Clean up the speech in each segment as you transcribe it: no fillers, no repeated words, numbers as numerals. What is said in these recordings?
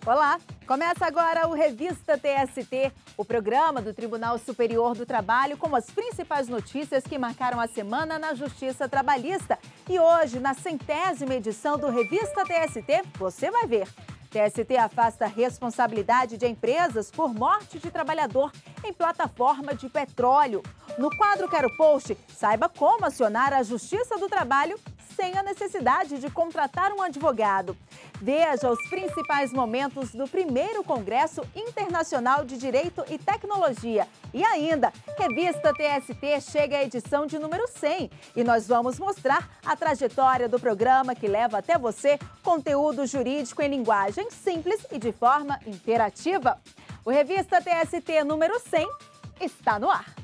Olá! Começa agora o Revista TST, o programa do Tribunal Superior do Trabalho com as principais notícias que marcaram a semana na Justiça Trabalhista. E hoje, na 100ª edição do Revista TST, você vai ver. TST afasta a responsabilidade de empresas por morte de trabalhador em plataforma de petróleo. No quadro Quero Post, saiba como acionar a Justiça do Trabalho sem a necessidade de contratar um advogado. Veja os principais momentos do primeiro Congresso Internacional de Direito e Tecnologia. E ainda, Revista TST chega à edição de número 100 e nós vamos mostrar a trajetória do programa que leva até você conteúdo jurídico em linguagem simples e de forma interativa. O Revista TST número 100 está no ar.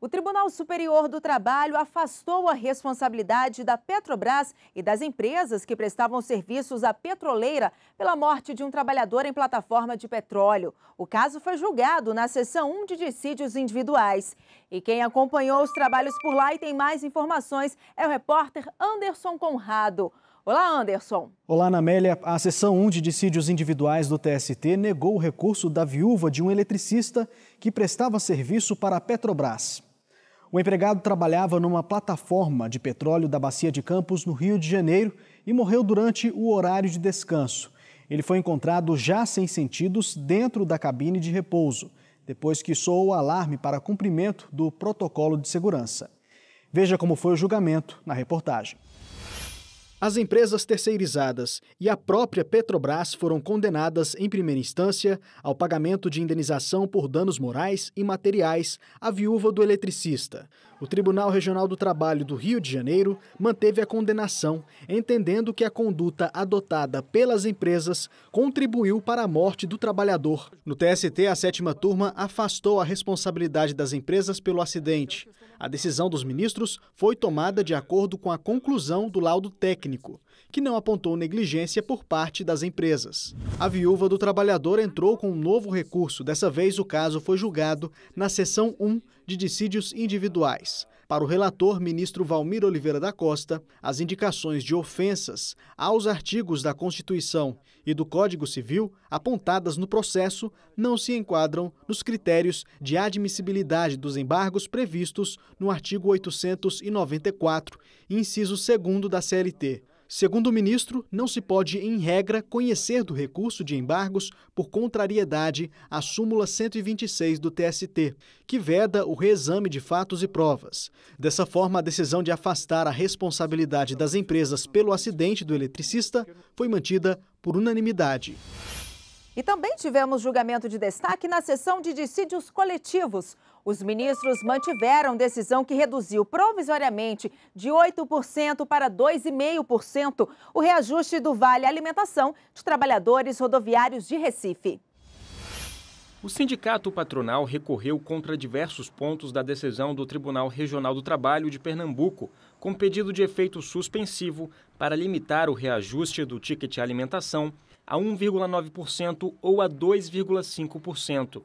O Tribunal Superior do Trabalho afastou a responsabilidade da Petrobras e das empresas que prestavam serviços à petroleira pela morte de um trabalhador em plataforma de petróleo. O caso foi julgado na seção 1 de dissídios individuais. E quem acompanhou os trabalhos por lá e tem mais informações é o repórter Anderson Conrado. Olá, Anderson. Olá, Ana Amélia. A seção 1 de dissídios individuais do TST negou o recurso da viúva de um eletricista que prestava serviço para a Petrobras. O empregado trabalhava numa plataforma de petróleo da Bacia de Campos, no Rio de Janeiro, e morreu durante o horário de descanso. Ele foi encontrado já sem sentidos dentro da cabine de repouso, depois que soou o alarme para cumprimento do protocolo de segurança. Veja como foi o julgamento na reportagem. As empresas terceirizadas e a própria Petrobras foram condenadas em primeira instância ao pagamento de indenização por danos morais e materiais à viúva do eletricista. O Tribunal Regional do Trabalho do Rio de Janeiro manteve a condenação, entendendo que a conduta adotada pelas empresas contribuiu para a morte do trabalhador. No TST, a 7ª turma afastou a responsabilidade das empresas pelo acidente. A decisão dos ministros foi tomada de acordo com a conclusão do laudo técnico, que não apontou negligência por parte das empresas. A viúva do trabalhador entrou com um novo recurso. Dessa vez, o caso foi julgado na seção 1 de dissídios individuais. Para o relator, ministro Valmir Oliveira da Costa, as indicações de ofensas aos artigos da Constituição e do Código Civil apontadas no processo não se enquadram nos critérios de admissibilidade dos embargos previstos no artigo 894, inciso 2º da CLT. Segundo o ministro, não se pode, em regra, conhecer do recurso de embargos por contrariedade à súmula 126 do TST, que veda o reexame de fatos e provas. Dessa forma, a decisão de afastar a responsabilidade das empresas pelo acidente do eletricista foi mantida por unanimidade. E também tivemos julgamento de destaque na sessão de dissídios coletivos. Os ministros mantiveram decisão que reduziu provisoriamente de 8% para 2,5% o reajuste do Vale Alimentação de trabalhadores rodoviários de Recife. O sindicato patronal recorreu contra diversos pontos da decisão do Tribunal Regional do Trabalho de Pernambuco, com pedido de efeito suspensivo para limitar o reajuste do ticket alimentação a 1,9% ou a 2,5%.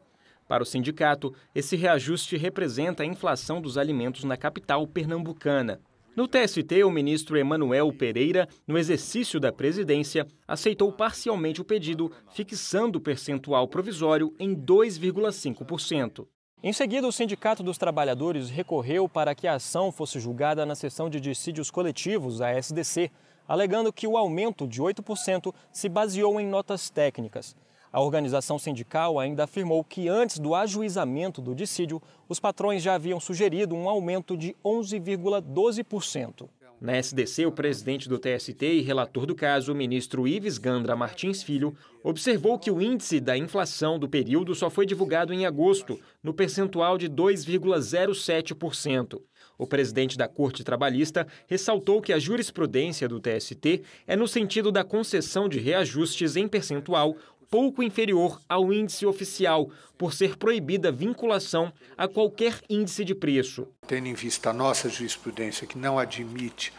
Para o sindicato, esse reajuste representa a inflação dos alimentos na capital pernambucana. No TST, o ministro Emanuel Pereira, no exercício da presidência, aceitou parcialmente o pedido, fixando o percentual provisório em 2,5%. Em seguida, o Sindicato dos Trabalhadores recorreu para que a ação fosse julgada na seção de dissídios coletivos, a SDC, alegando que o aumento de 8% se baseou em notas técnicas. A organização sindical ainda afirmou que antes do ajuizamento do dissídio, os patrões já haviam sugerido um aumento de 11,12%. Na SDC, o presidente do TST e relator do caso, o ministro Ives Gandra Martins Filho, observou que o índice da inflação do período só foi divulgado em agosto, no percentual de 2,07%. O presidente da Corte Trabalhista ressaltou que a jurisprudência do TST é no sentido da concessão de reajustes em percentual pouco inferior ao índice oficial, por ser proibida vinculação a qualquer índice de preço. Tendo em vista a nossa jurisprudência, que não admite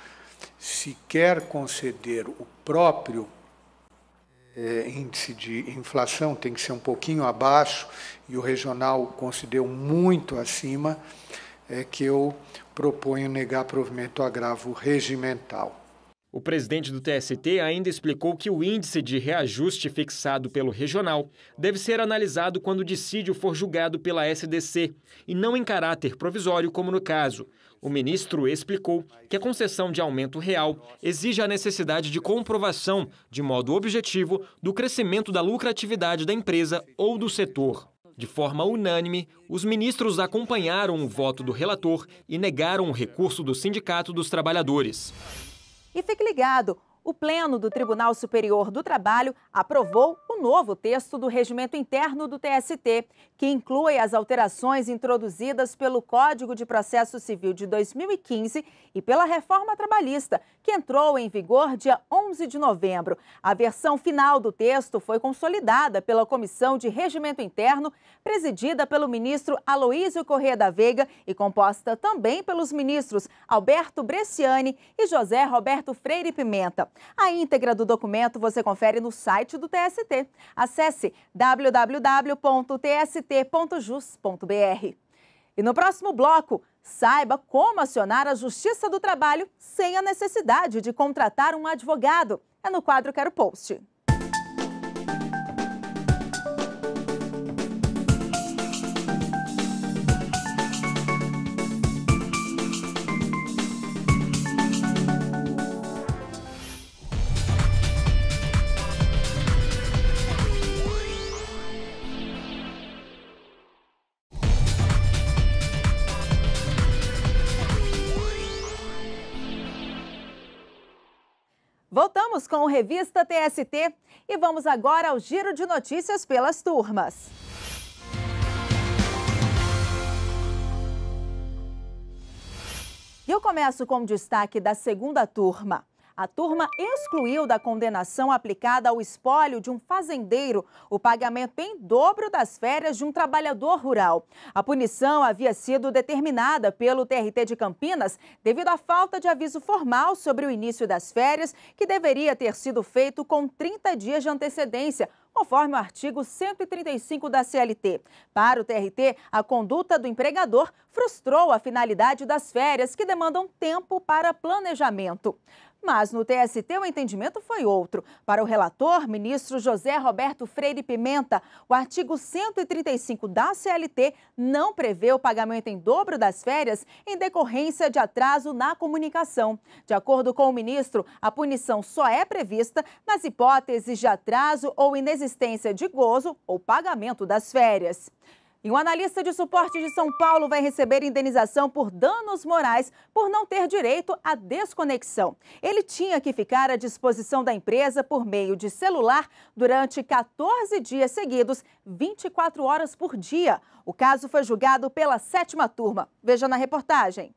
sequer conceder o próprio índice de inflação tem que ser um pouquinho abaixo e o regional considerou muito acima, que eu proponho negar provimento ao agravo regimental. O presidente do TST ainda explicou que o índice de reajuste fixado pelo regional deve ser analisado quando o dissídio for julgado pela SDC e não em caráter provisório, como no caso. O ministro explicou que a concessão de aumento real exige a necessidade de comprovação, de modo objetivo, do crescimento da lucratividade da empresa ou do setor. De forma unânime, os ministros acompanharam o voto do relator e negaram o recurso do Sindicato dos Trabalhadores. E fique ligado, o Pleno do Tribunal Superior do Trabalho aprovou o novo texto do Regimento Interno do TST, que inclui as alterações introduzidas pelo Código de Processo Civil de 2015 e pela Reforma Trabalhista, que entrou em vigor dia 11 de novembro. A versão final do texto foi consolidada pela Comissão de Regimento Interno, presidida pelo ministro Aloísio Corrêa da Veiga e composta também pelos ministros Alberto Bresciani e José Roberto Freire Pimenta. A íntegra do documento você confere no site do TST. Acesse www.tst.jus.br. E no próximo bloco, saiba como acionar a Justiça do Trabalho sem a necessidade de contratar um advogado. É no quadro Quero Post. Voltamos com o Revista TST e vamos agora ao giro de notícias pelas turmas. E eu começo com o destaque da segunda turma. A turma excluiu da condenação aplicada ao espólio de um fazendeiro o pagamento em dobro das férias de um trabalhador rural. A punição havia sido determinada pelo TRT de Campinas devido à falta de aviso formal sobre o início das férias, que deveria ter sido feito com 30 dias de antecedência, conforme o artigo 135 da CLT. Para o TRT, a conduta do empregador frustrou a finalidade das férias, que demandam tempo para planejamento. Mas no TST o entendimento foi outro. Para o relator, ministro José Roberto Freire Pimenta, o artigo 135 da CLT não prevê o pagamento em dobro das férias em decorrência de atraso na comunicação. De acordo com o ministro, a punição só é prevista nas hipóteses de atraso ou inexistência de gozo ou pagamento das férias. E um analista de suporte de São Paulo vai receber indenização por danos morais por não ter direito à desconexão. Ele tinha que ficar à disposição da empresa por meio de celular durante 14 dias seguidos, 24 horas por dia. O caso foi julgado pela 7ª turma. Veja na reportagem.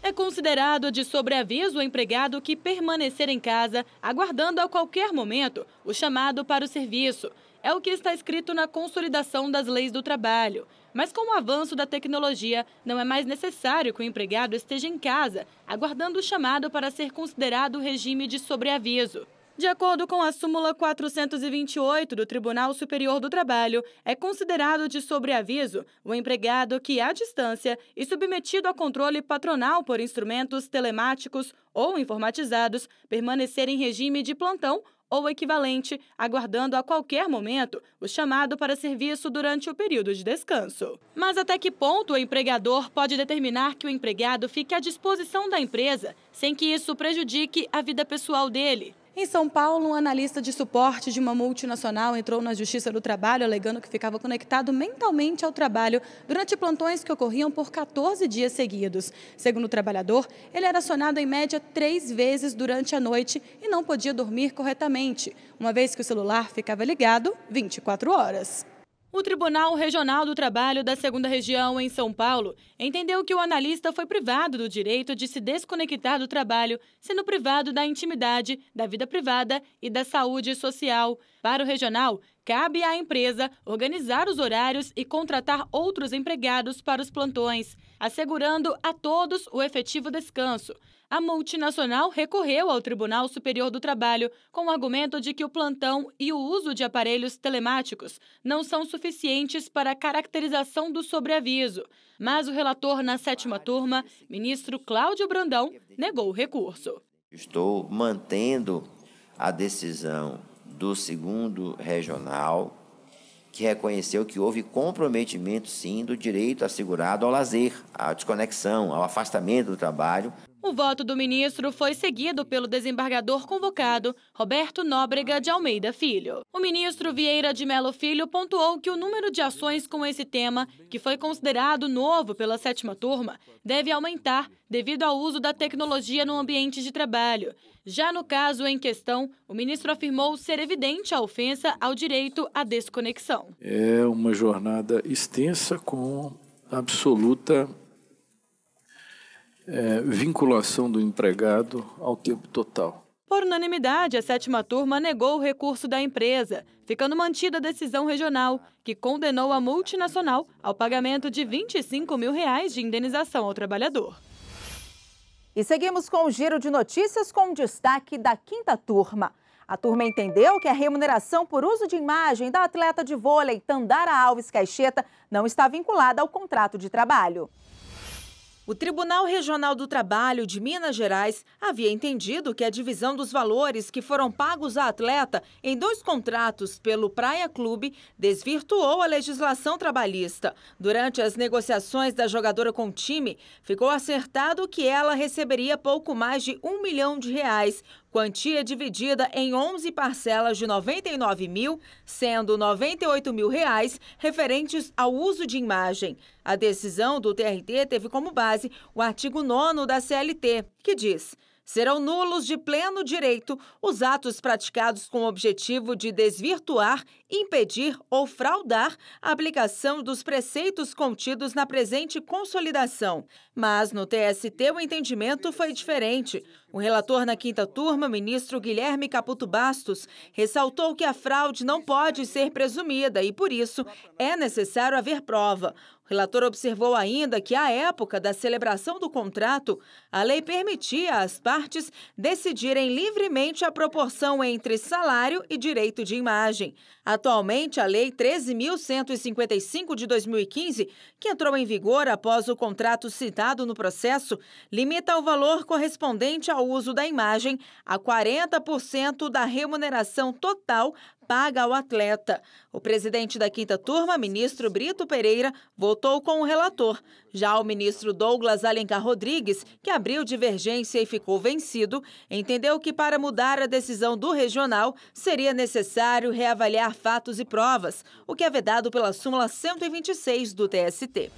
É considerado de sobreaviso o empregado que permanecer em casa, aguardando a qualquer momento o chamado para o serviço. É o que está escrito na Consolidação das Leis do Trabalho. Mas com o avanço da tecnologia, não é mais necessário que o empregado esteja em casa, aguardando o chamado para ser considerado regime de sobreaviso. De acordo com a súmula 428 do Tribunal Superior do Trabalho, é considerado de sobreaviso o empregado que, à distância e submetido a controle patronal por instrumentos telemáticos ou informatizados, permanecer em regime de plantão ou equivalente, aguardando a qualquer momento o chamado para serviço durante o período de descanso. Mas até que ponto o empregador pode determinar que o empregado fique à disposição da empresa sem que isso prejudique a vida pessoal dele? Em São Paulo, um analista de suporte de uma multinacional entrou na Justiça do Trabalho alegando que ficava conectado mentalmente ao trabalho durante plantões que ocorriam por 14 dias seguidos. Segundo o trabalhador, ele era acionado em média 3 vezes durante a noite e não podia dormir corretamente, uma vez que o celular ficava ligado 24 horas. O Tribunal Regional do Trabalho da 2ª Região, em São Paulo, entendeu que o analista foi privado do direito de se desconectar do trabalho, sendo privado da intimidade, da vida privada e da saúde social. Para o regional, cabe à empresa organizar os horários e contratar outros empregados para os plantões, assegurando a todos o efetivo descanso. A multinacional recorreu ao Tribunal Superior do Trabalho com o argumento de que o plantão e o uso de aparelhos telemáticos não são suficientes para a caracterização do sobreaviso. Mas o relator na 7ª turma, ministro Cláudio Brandão, negou o recurso. Estou mantendo a decisão do 2º Regional, que reconheceu que houve comprometimento, sim, do direito assegurado ao lazer, à desconexão, ao afastamento do trabalho. O voto do ministro foi seguido pelo desembargador convocado, Roberto Nóbrega de Almeida Filho. O ministro Vieira de Mello Filho pontuou que o número de ações com esse tema, que foi considerado novo pela 7ª turma, deve aumentar devido ao uso da tecnologia no ambiente de trabalho. Já no caso em questão, o ministro afirmou ser evidente a ofensa ao direito à desconexão. É uma jornada extensa com absoluta vinculação do empregado ao tempo total. Por unanimidade, a 7ª turma negou o recurso da empresa, ficando mantida a decisão regional, que condenou a multinacional ao pagamento de R$25 mil de indenização ao trabalhador. E seguimos com o giro de notícias com destaque da 5ª turma. A turma entendeu que a remuneração por uso de imagem da atleta de vôlei Tandara Alves Caixeta não está vinculada ao contrato de trabalho. O Tribunal Regional do Trabalho de Minas Gerais havia entendido que a divisão dos valores que foram pagos à atleta em 2 contratos pelo Praia Clube desvirtuou a legislação trabalhista. Durante as negociações da jogadora com o time, ficou acertado que ela receberia pouco mais de R$1 milhão, quantia dividida em 11 parcelas de R$99 mil, sendo R$98 mil referentes ao uso de imagem. A decisão do TRT teve como base o artigo 9º da CLT, que diz: serão nulos de pleno direito os atos praticados com o objetivo de desvirtuar, impedir ou fraudar a aplicação dos preceitos contidos na presente consolidação. Mas no TST o entendimento foi diferente. O relator na 5ª turma, ministro Guilherme Caputo Bastos, ressaltou que a fraude não pode ser presumida e, por isso, é necessário haver prova. O relator observou ainda que, à época da celebração do contrato, a lei permitia às partes decidirem livremente a proporção entre salário e direito de imagem. Atualmente, a Lei 13.155 de 2015, que entrou em vigor após o contrato citado no processo, limita o valor correspondente ao uso da imagem a 40% da remuneração total paga ao atleta. O presidente da 5ª turma, ministro Brito Pereira, votou com o relator. Já o ministro Douglas Alencar Rodrigues, que abriu divergência e ficou vencido, entendeu que para mudar a decisão do regional seria necessário reavaliar fatos e provas, o que é vedado pela súmula 126 do TST.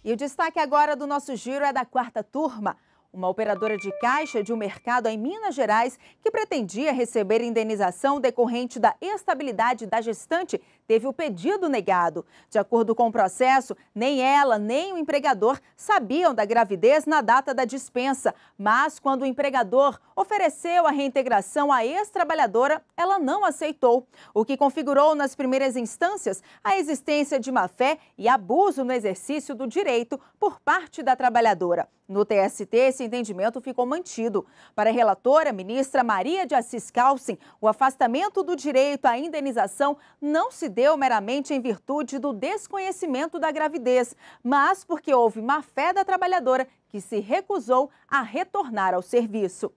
E o destaque agora do nosso giro é da 4ª turma. Uma operadora de caixa de um mercado em Minas Gerais que pretendia receber indenização decorrente da estabilidade da gestante teve o pedido negado. De acordo com o processo, nem ela nem o empregador sabiam da gravidez na data da dispensa, mas quando o empregador ofereceu a reintegração à ex-trabalhadora, ela não aceitou, o que configurou nas primeiras instâncias a existência de má-fé e abuso no exercício do direito por parte da trabalhadora. No TST, esse entendimento ficou mantido. Para a relatora, ministra Maria de Assis Calcin, o afastamento do direito à indenização não se deu meramente em virtude do desconhecimento da gravidez, mas porque houve má-fé da trabalhadora que se recusou a retornar ao serviço.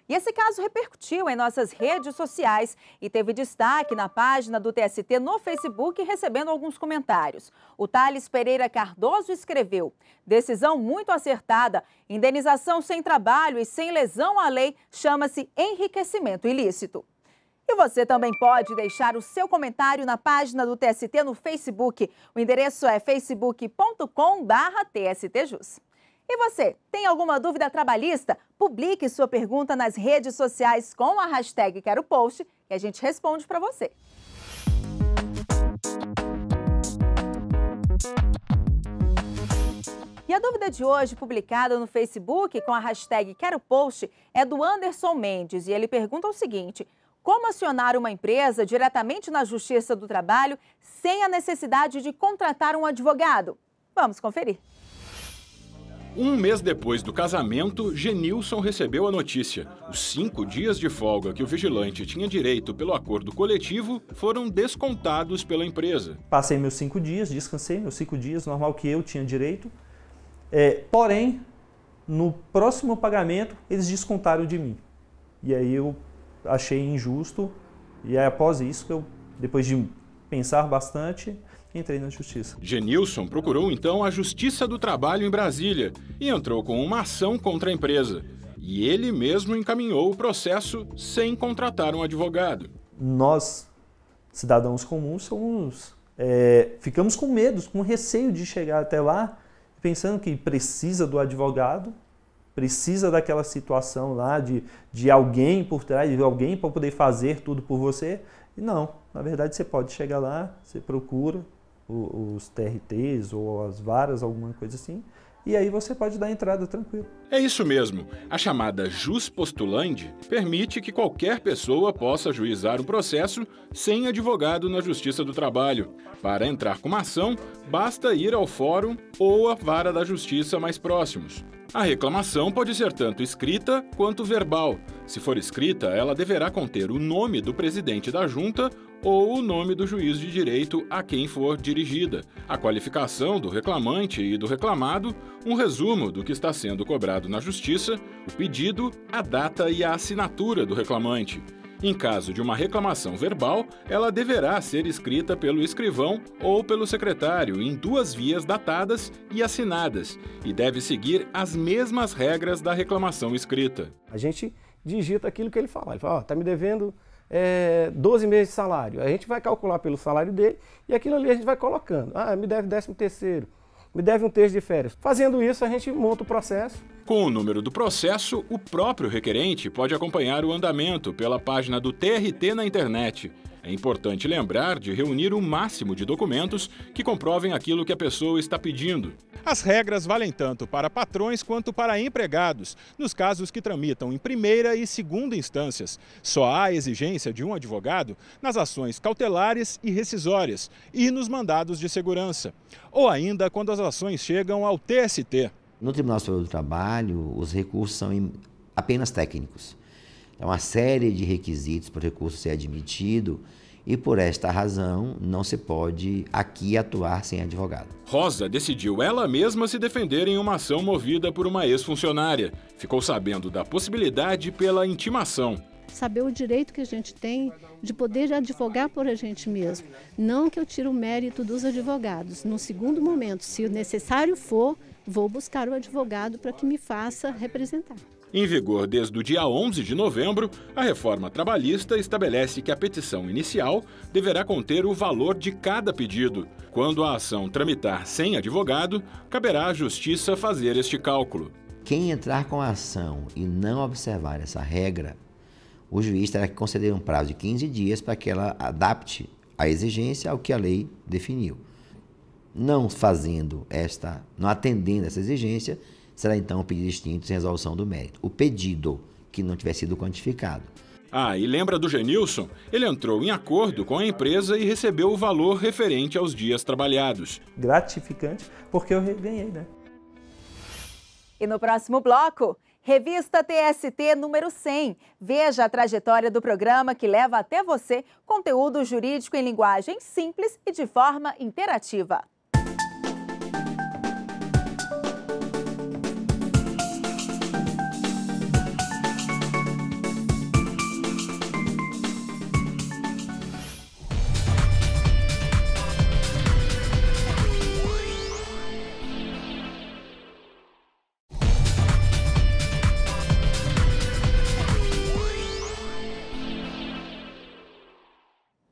E esse caso repercutiu em nossas redes sociais e teve destaque na página do TST no Facebook, recebendo alguns comentários. O Thales Pereira Cardoso escreveu: decisão muito acertada, indenização sem trabalho e sem lesão à lei chama-se enriquecimento ilícito. E você também pode deixar o seu comentário na página do TST no Facebook. O endereço é facebook.com/TSTJus. E você, tem alguma dúvida trabalhista? Publique sua pergunta nas redes sociais com a hashtag Quero Post e a gente responde para você. E a dúvida de hoje, publicada no Facebook com a hashtag Quero Post, é do Anderson Mendes e ele pergunta o seguinte: como acionar uma empresa diretamente na Justiça do Trabalho sem a necessidade de contratar um advogado? Vamos conferir. Um mês depois do casamento, Genilson recebeu a notícia. Os 5 dias de folga que o vigilante tinha direito pelo acordo coletivo foram descontados pela empresa. Passei meus 5 dias, descansei meus 5 dias, normal que eu tinha direito. Porém, no próximo pagamento, eles descontaram de mim. E aí eu achei injusto. E aí, após isso, eu, depois de pensar bastante, entrei na justiça. Genilson procurou então a Justiça do Trabalho em Brasília e entrou com uma ação contra a empresa. E ele mesmo encaminhou o processo sem contratar um advogado. Nós, cidadãos comuns, ficamos com medo, com receio de chegar até lá, pensando que precisa do advogado, precisa daquela situação lá de alguém por trás, de alguém para poder fazer tudo por você. E não, na verdade você pode chegar lá, você procura os TRTs ou as varas, alguma coisa assim, e aí você pode dar entrada tranquilo. É isso mesmo. A chamada jus postulandi permite que qualquer pessoa possa ajuizar um processo sem advogado na Justiça do Trabalho. Para entrar com uma ação, basta ir ao fórum ou à vara da Justiça mais próximos. A reclamação pode ser tanto escrita quanto verbal. Se for escrita, ela deverá conter o nome do presidente da junta ou o nome do juiz de direito a quem for dirigida, a qualificação do reclamante e do reclamado, um resumo do que está sendo cobrado na justiça, o pedido, a data e a assinatura do reclamante. Em caso de uma reclamação verbal, ela deverá ser escrita pelo escrivão ou pelo secretário em 2 vias datadas e assinadas e deve seguir as mesmas regras da reclamação escrita. A gente digita aquilo que ele fala. Ele fala, tá me devendo 12 meses de salário. A gente vai calcular pelo salário dele e aquilo ali a gente vai colocando. Me deve 13º, me deve 1/3 de férias. Fazendo isso, a gente monta o processo. Com o número do processo, o próprio requerente pode acompanhar o andamento pela página do TRT na internet. É importante lembrar de reunir o máximo de documentos que comprovem aquilo que a pessoa está pedindo. As regras valem tanto para patrões quanto para empregados, nos casos que tramitam em primeira e segunda instâncias. Só há exigência de um advogado nas ações cautelares e rescisórias e nos mandados de segurança, ou ainda quando as ações chegam ao TST. No Tribunal Superior do Trabalho, os recursos são apenas técnicos. É uma série de requisitos para o recurso ser admitido e, por esta razão, não se pode aqui atuar sem advogado. Rosa decidiu ela mesma se defender em uma ação movida por uma ex-funcionária. Ficou sabendo da possibilidade pela intimação. Saber o direito que a gente tem de poder advogar por a gente mesmo. Não que eu tire o mérito dos advogados. No segundo momento, se necessário for, vou buscar o advogado para que me faça representar. Em vigor desde o dia 11 de novembro, a reforma trabalhista estabelece que a petição inicial deverá conter o valor de cada pedido. Quando a ação tramitar sem advogado, caberá à Justiça fazer este cálculo. Quem entrar com a ação e não observar essa regra, o juiz terá que conceder um prazo de 15 dias para que ela adapte a exigência ao que a lei definiu. Não atendendo essa exigência, será então um pedido extinto sem resolução do mérito. O pedido que não tiver sido quantificado. E lembra do Genilson? Ele entrou em acordo com a empresa e recebeu o valor referente aos dias trabalhados. Gratificante, porque eu ganhei, né? E no próximo bloco, Revista TST número 100. Veja a trajetória do programa que leva até você conteúdo jurídico em linguagem simples e de forma interativa.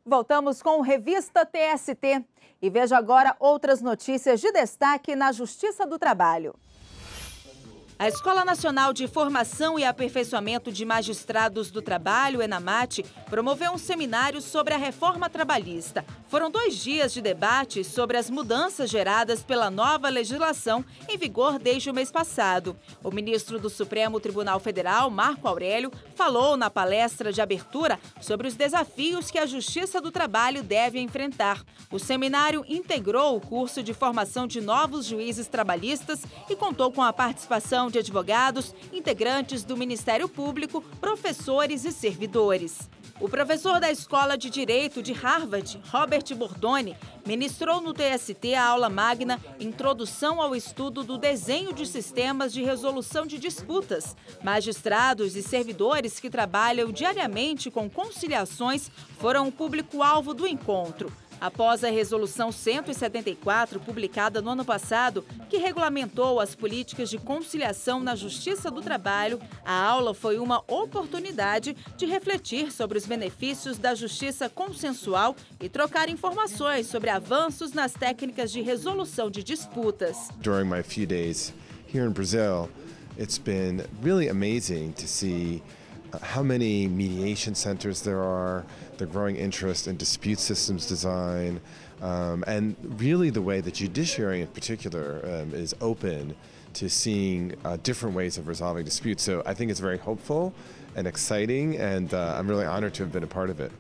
Voltamos com Revista TST e veja agora outras notícias de destaque na Justiça do Trabalho. A Escola Nacional de Formação e Aperfeiçoamento de Magistrados do Trabalho, ENAMAT, promoveu um seminário sobre a reforma trabalhista. Foram 2 dias de debate sobre as mudanças geradas pela nova legislação em vigor desde o mês passado. O ministro do Supremo Tribunal Federal, Marco Aurélio, falou na palestra de abertura sobre os desafios que a Justiça do Trabalho deve enfrentar. O seminário integrou o curso de formação de novos juízes trabalhistas e contou com a participação de advogados, integrantes do Ministério Público, professores e servidores. O professor da Escola de Direito de Harvard, Robert Bordoni, ministrou no TST a aula magna Introdução ao Estudo do Desenho de Sistemas de Resolução de Disputas. Magistrados e servidores que trabalham diariamente com conciliações foram o público-alvo do encontro. Após a Resolução 174, publicada no ano passado, que regulamentou as políticas de conciliação na Justiça do Trabalho, a aula foi uma oportunidade de refletir sobre os benefícios da justiça consensual e trocar informações sobre avanços nas técnicas de resolução de disputas. During my few days here in Brazil, it's been really amazing to see how many mediation centers there are, the growing interest in dispute systems design, and really the way the judiciary in particular is open to seeing different ways of resolving disputes. So I think it's very hopeful and exciting, and I'm really honored to have been a part of it.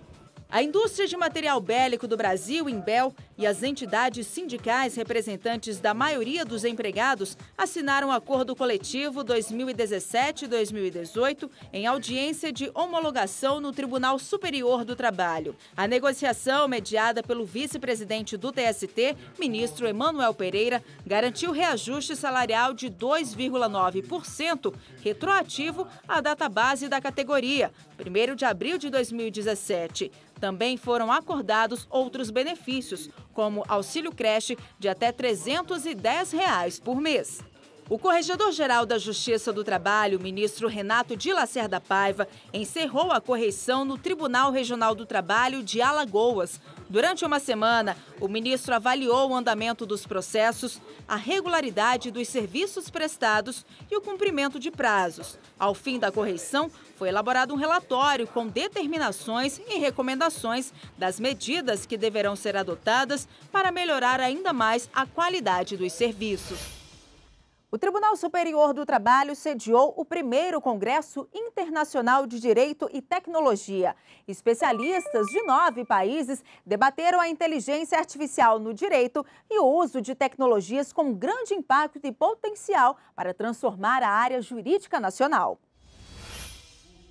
A indústria de material bélico do Brasil, Imbel, e as entidades sindicais representantes da maioria dos empregados assinaram o Acordo Coletivo 2017-2018 em audiência de homologação no Tribunal Superior do Trabalho. A negociação, mediada pelo vice-presidente do TST, ministro Emanuel Pereira, garantiu reajuste salarial de 2,9%, retroativo à data base da categoria, 1º de abril de 2017. Também foram acordados outros benefícios, como auxílio creche de até R$ 310 por mês. O Corregedor-Geral da Justiça do Trabalho, ministro Renato de Lacerda Paiva, encerrou a correição no Tribunal Regional do Trabalho de Alagoas. Durante uma semana, o ministro avaliou o andamento dos processos, a regularidade dos serviços prestados e o cumprimento de prazos. Ao fim da correição, foi elaborado um relatório com determinações e recomendações das medidas que deverão ser adotadas para melhorar ainda mais a qualidade dos serviços. O Tribunal Superior do Trabalho sediou o 1º Congresso Internacional de Direito e Tecnologia. Especialistas de 9 países debateram a inteligência artificial no direito e o uso de tecnologias com grande impacto e potencial para transformar a área jurídica nacional.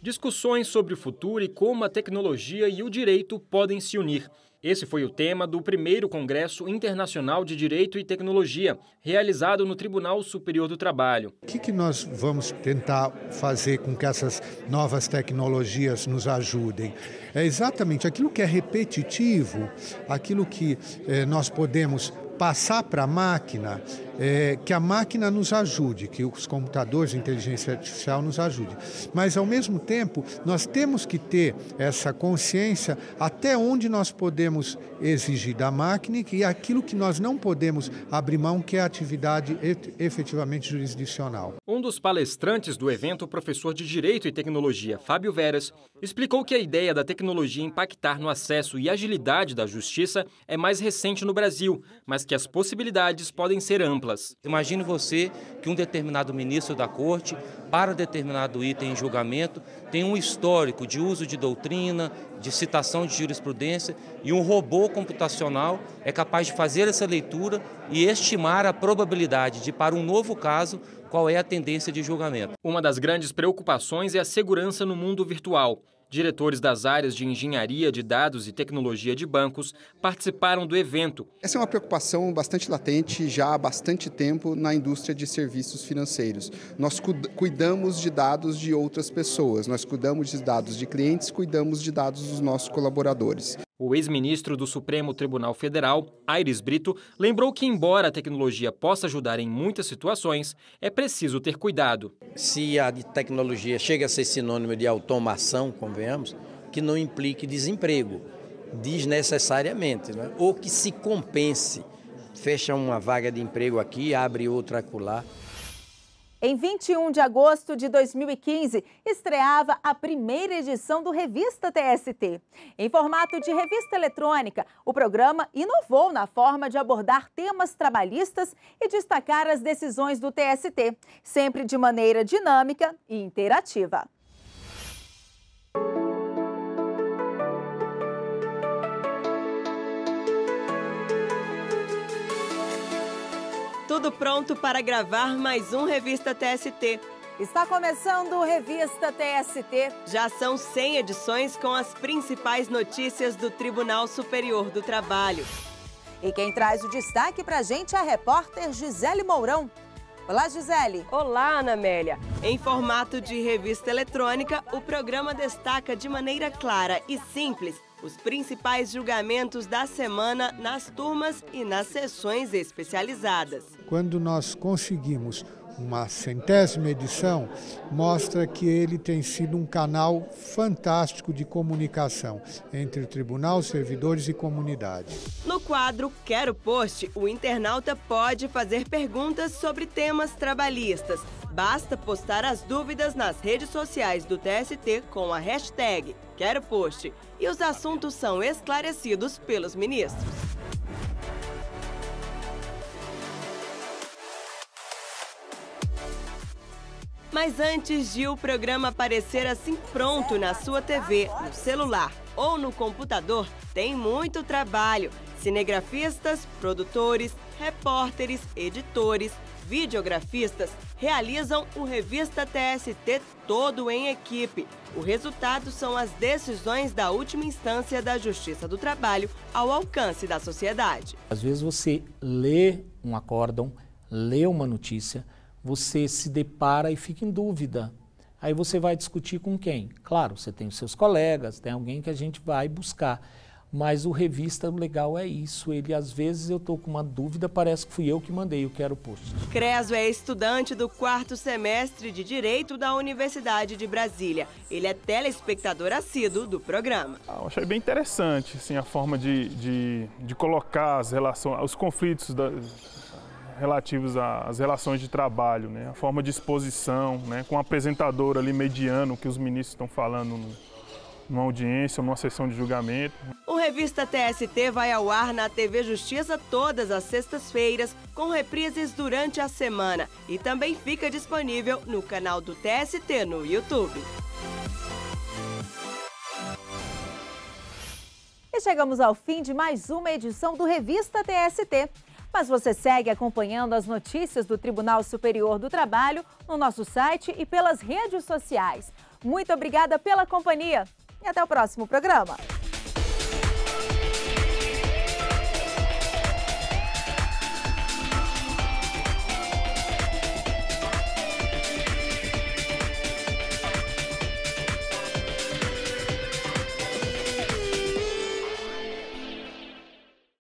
Discussões sobre o futuro e como a tecnologia e o direito podem se unir. Esse foi o tema do 1º Congresso Internacional de Direito e Tecnologia, realizado no Tribunal Superior do Trabalho. O que nós vamos tentar fazer com que essas novas tecnologias nos ajudem? É exatamente aquilo que é repetitivo, aquilo que nós podemos passar para a máquina, que a máquina nos ajude, que os computadores de inteligência artificial nos ajudem. Mas, ao mesmo tempo, nós temos que ter essa consciência até onde nós podemos exigir da máquina e aquilo que nós não podemos abrir mão, que é a atividade efetivamente jurisdicional. Um dos palestrantes do evento, o professor de Direito e Tecnologia, Fábio Veras, explicou que a ideia da tecnologia impactar no acesso e agilidade da justiça é mais recente no Brasil, mas que as possibilidades podem ser amplas. Imagine você que um determinado ministro da corte, para determinado item em julgamento, tem um histórico de uso de doutrina, de citação de jurisprudência, e um robô computacional é capaz de fazer essa leitura e estimar a probabilidade de, para um novo caso, qual é a tendência de julgamento. Uma das grandes preocupações é a segurança no mundo virtual. Diretores das áreas de engenharia de dados e tecnologia de bancos participaram do evento. Essa é uma preocupação bastante latente já há bastante tempo na indústria de serviços financeiros. Nós cuidamos de dados de outras pessoas, nós cuidamos de dados de clientes, cuidamos de dados dos nossos colaboradores. O ex-ministro do Supremo Tribunal Federal, Aires Brito, lembrou que, embora a tecnologia possa ajudar em muitas situações, é preciso ter cuidado. Se a tecnologia chega a ser sinônimo de automação, convenhamos, que não implique desemprego, desnecessariamente, né? Ou que se compense, fecha uma vaga de emprego aqui, abre outra acolá. Em 21 de agosto de 2015, estreava a primeira edição do Revista TST. Em formato de revista eletrônica, o programa inovou na forma de abordar temas trabalhistas e destacar as decisões do TST, sempre de maneira dinâmica e interativa. Tudo pronto para gravar mais um Revista TST. Está começando o Revista TST. Já são 100 edições com as principais notícias do Tribunal Superior do Trabalho. E quem traz o destaque para a gente é a repórter Gisele Mourão. Olá, Gisele. Olá, Ana Amélia. Em formato de revista eletrônica, o programa destaca de maneira clara e simples os principais julgamentos da semana nas turmas e nas sessões especializadas. Quando nós conseguimos uma 100ª edição, mostra que ele tem sido um canal fantástico de comunicação entre o tribunal, servidores e comunidade. No quadro Quero Post, o internauta pode fazer perguntas sobre temas trabalhistas. Basta postar as dúvidas nas redes sociais do TST com a hashtag Quero Post e os assuntos são esclarecidos pelos ministros. Mas antes de o programa aparecer assim pronto na sua TV, no celular ou no computador, tem muito trabalho. Cinegrafistas, produtores, repórteres, editores, videografistas realizam o Revista TST todo em equipe. O resultado são as decisões da última instância da Justiça do Trabalho ao alcance da sociedade. Às vezes você lê um acórdão, lê uma notícia, você se depara e fica em dúvida. Aí você vai discutir com quem? Claro, você tem os seus colegas, tem alguém que a gente vai buscar. Mas o Revista, o legal é isso, ele às vezes eu estou com uma dúvida, parece que fui eu que mandei o Quero Post. Creso é estudante do 4º semestre de Direito da Universidade de Brasília. Ele é telespectador assíduo do programa. Eu achei bem interessante assim, a forma de colocar as relações, os conflitos relativos às relações de trabalho, né? A forma de exposição, né? Com o apresentador ali mediano que os ministros estão falando numa audiência, numa sessão de julgamento. O Revista TST vai ao ar na TV Justiça todas as sextas-feiras, com reprises durante a semana. E também fica disponível no canal do TST no YouTube. E chegamos ao fim de mais uma edição do Revista TST. Mas você segue acompanhando as notícias do Tribunal Superior do Trabalho no nosso site e pelas redes sociais. Muito obrigada pela companhia e até o próximo programa.